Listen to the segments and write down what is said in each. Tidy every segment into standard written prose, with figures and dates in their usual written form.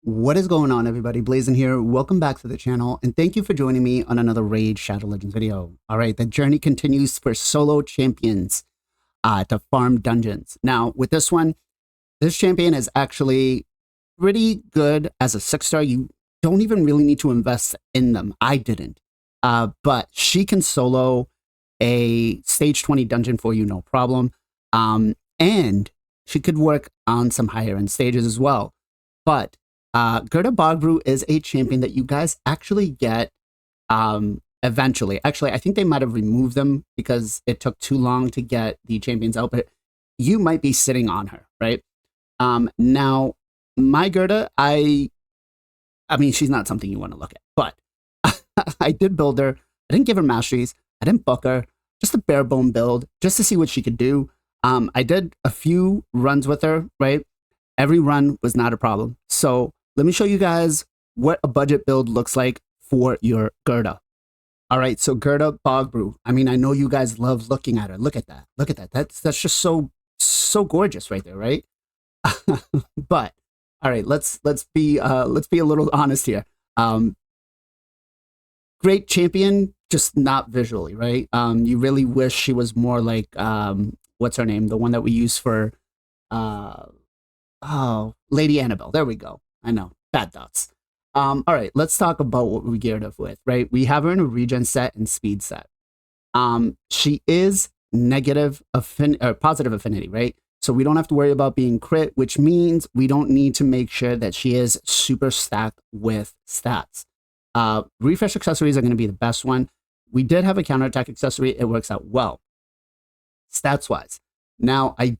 What is going on, everybody? Blazing here. Welcome back to the channel, and thank you for joining me on another Raid Shadow Legends video. All right, the journey continues for solo champions to farm dungeons. Now, with this one, this champion is actually pretty good as a 6-star. You don't even really need to invest in them. I didn't. But she can solo a stage 20 dungeon for you, no problem. And she could work on some higher end stages as well. But Gera Bogbrew is a champion that you guys actually get eventually. Actually, I think they might have removed them because it took too long to get the champions out, but you might be sitting on her, right? Now, my Gerda, I mean, she's not something you want to look at, but I did build her. I didn't give her masteries. I didn't book her. Just a bare bone build, just to see what she could do. I did a few runs with her, right? Every run was not a problem. So let me show you guys what a budget build looks like for your Gerda. All right, so Gera Bogbrew. I mean, I know you guys love looking at her. Look at that. Look at that. That's just so gorgeous right there, right? But all right, let's be a little honest here. Great champion, just not visually, right? You really wish she was more like what's her name? The one that we use for Lady Annabelle. There we go. I know, bad thoughts. All right, let's talk about what we geared up with, right? We have her in a regen set and speed set. She is positive affinity, right? So we don't have to worry about being crit, which means we don't need to make sure that she is super stacked with stats. Refresh accessories are going to be the best one. We did have a counterattack accessory. It works out well. Stats wise. Now, I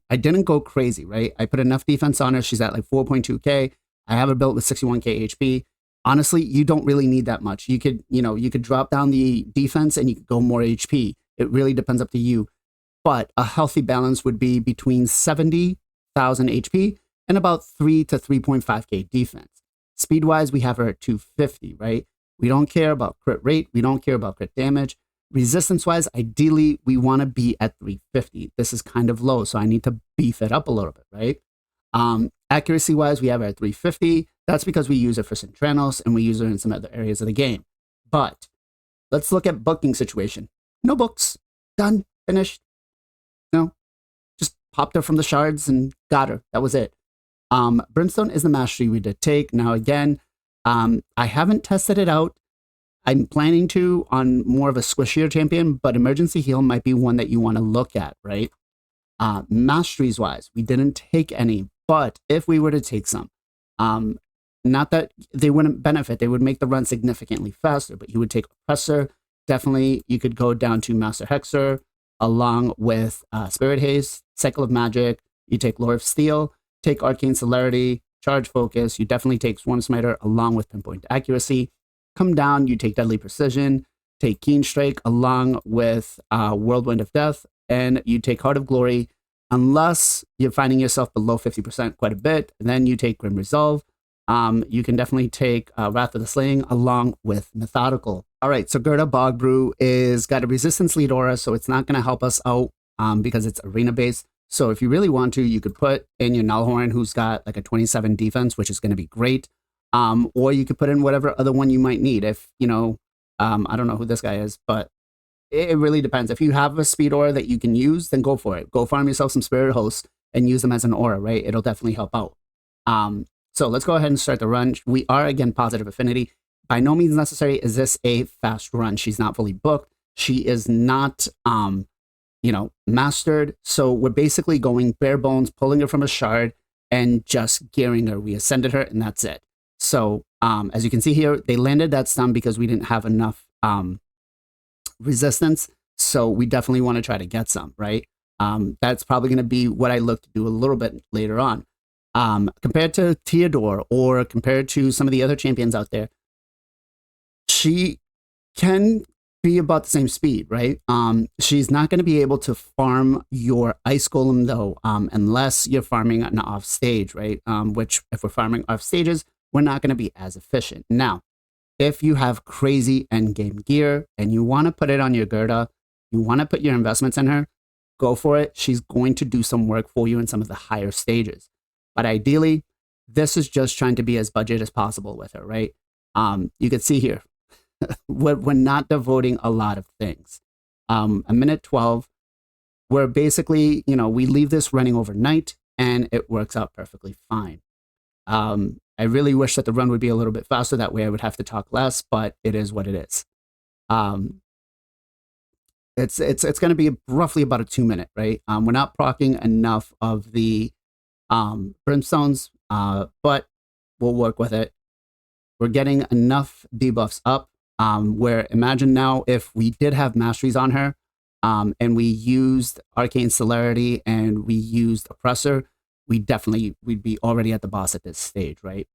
didn't go crazy, right? I put enough defense on her. She's at like 4.2k. I have her built with 61k HP. Honestly, you don't really need that much. You could drop down the defense and you could go more HP. It really depends up to you. But a healthy balance would be between 70,000 HP and about 3 to 3.5k defense. Speed-wise, we have her at 250, right? We don't care about crit rate. We don't care about crit damage. Resistance-wise, ideally, we want to be at 350. This is kind of low, so I need to beef it up a little bit, right? Accuracy-wise, we have her at 350. That's because we use her for Centranos, and we use her in some other areas of the game. But let's look at booking situation. No books. Done. Finished. No. Just popped her from the shards and got her. That was it. Brimstone is the mastery we did take. Now, again, I haven't tested it out. I'm planning to on more of a squishier champion, but emergency heal might be one that you want to look at, right? Masteries wise, we didn't take any, but if we were to take some, not that they wouldn't benefit, they would make the run significantly faster, but you would take Oppressor. Definitely, you could go down to Master Hexer along with Spirit Haste, Cycle of Magic. You take Lore of Steel, take Arcane Celerity, Charge Focus. You definitely take Swarm Smiter along with Pinpoint Accuracy. Come down, you take Deadly Precision, take Keen Strike along with Whirlwind of Death, and you take Heart of Glory, unless you're finding yourself below 50% quite a bit. Then you take Grim Resolve. You can definitely take Wrath of the Slaying along with Methodical. All right, so Gera Bogbrew is got a resistance lead aura, so it's not going to help us out because it's arena based. So if you really want to, you could put in your Nullhorn, who's got like a 27 defense, which is going to be great. Or you could put in whatever other one you might need. If, I don't know who this guy is, but it really depends. If you have a speed aura that you can use, then go for it. Go farm yourself some spirit hosts and use them as an aura, right? It'll definitely help out. So let's go ahead and start the run. We are, again, positive affinity. By no means necessary is this a fast run. She's not fully booked. She is not, mastered. So we're basically going bare bones, pulling her from a shard and just gearing her. We ascended her and that's it. So as you can see here, they landed that stun because we didn't have enough resistance. So we definitely want to try to get some, right? That's probably going to be what I look to do a little bit later on. Compared to Theodore or compared to some of the other champions out there, she can be about the same speed, right? She's not going to be able to farm your Ice Golem though, unless you're farming an off stage, right? Which if we're farming off stages, we're not going to be as efficient. Now, if you have crazy endgame gear and you want to put it on your Gerda, you want to put your investments in her, go for it. She's going to do some work for you in some of the higher stages. But ideally, This is just trying to be as budget as possible with her, right? You can see here, we're not devoting a lot of things. A minute 12, we're basically, we leave this running overnight and it works out perfectly fine. I really wish that the run would be a little bit faster. That way I would have to talk less, but it is what it is. It's going to be roughly about a 2 minute, right? We're not procking enough of the brimstones, but we'll work with it. We're getting enough debuffs up where imagine now if we did have masteries on her and we used arcane celerity and we used oppressor, we'd be already at the boss at this stage, right?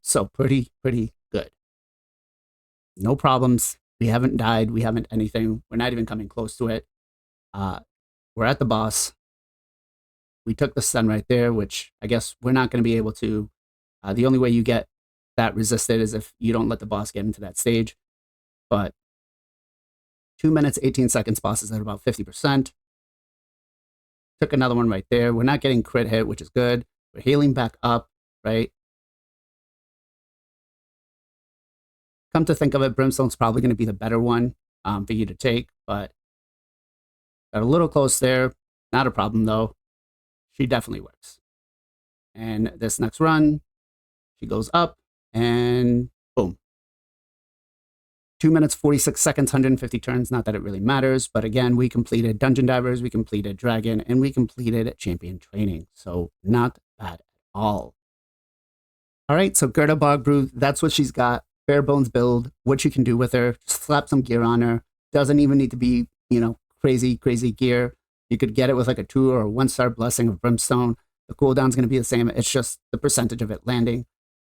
So pretty good. No problems. We haven't died. We haven't anything. We're not even coming close to it. We're at the boss. We took the stun right there, which I guess we're not going to be able to. The only way you get that resisted is if you don't let the boss get into that stage. But 2 minutes, 18 seconds, boss is at about 50%. Took another one right there. We're not getting crit hit, which is good. We're healing back up, right? Come to think of it, Brimstone's probably going to be the better one for you to take, but got a little close there. Not a problem, though. She definitely works. And this next run, she goes up, and boom. 2 minutes, 46 seconds, 150 turns. Not that it really matters, but again, we completed Dungeon Divers, we completed Dragon, and we completed Champion Training. So not bad at all. All right, so Gera Bogbrew, that's what she's got. Bare bones build, what you can do with her. Just slap some gear on her. Doesn't even need to be, crazy gear. You could get it with like a 2 or a 1-star blessing of Brimstone. The cooldown's going to be the same. It's just the percentage of it landing.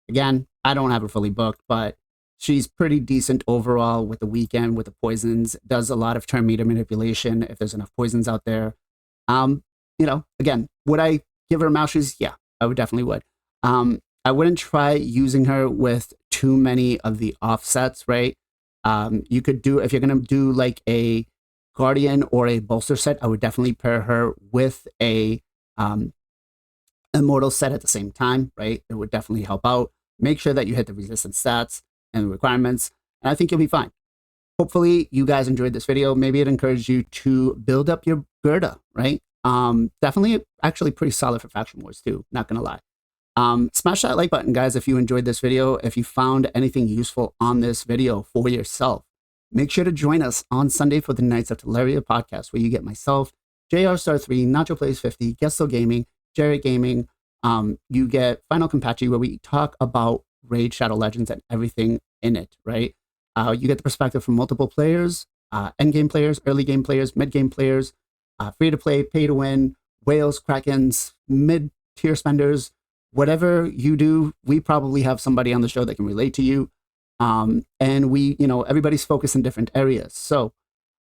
Again, I don't have her fully booked, but she's pretty decent overall with the weekend, with the poisons. Does a lot of turn meter manipulation if there's enough poisons out there. Again, would I give her masteries? Yeah, I would definitely would. I wouldn't try using her with too many of the offsets, right? You could do, if you're going to do like a Guardian or a bolster set, I would definitely pair her with a Immortal set at the same time, right? It would definitely help out. Make sure that you hit the resistance stats and the requirements, and I think you'll be fine. Hopefully you guys enjoyed this video. Maybe it encouraged you to build up your Gerda, right? Definitely actually pretty solid for faction wars too, not gonna lie. Smash that like button, guys, if you enjoyed this video. If you found anything useful on this video for yourself, make sure to join us on Sunday for the Knights of Teleria podcast, where you get myself, JR Star 3, Nacho Plays 50, Gesto Gaming, Jerry Gaming. You get Final Compachi, where we talk about Raid Shadow Legends and everything in it, right? You get the perspective from multiple players, end game players, early game players, mid game players, free to play, pay to win, whales, krakens, mid tier spenders. Whatever you do, we probably have somebody on the show that can relate to you. And we, everybody's focused in different areas. So,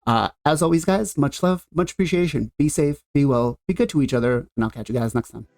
as always, guys, much love, much appreciation. Be safe, be well, be good to each other, and I'll catch you guys next time.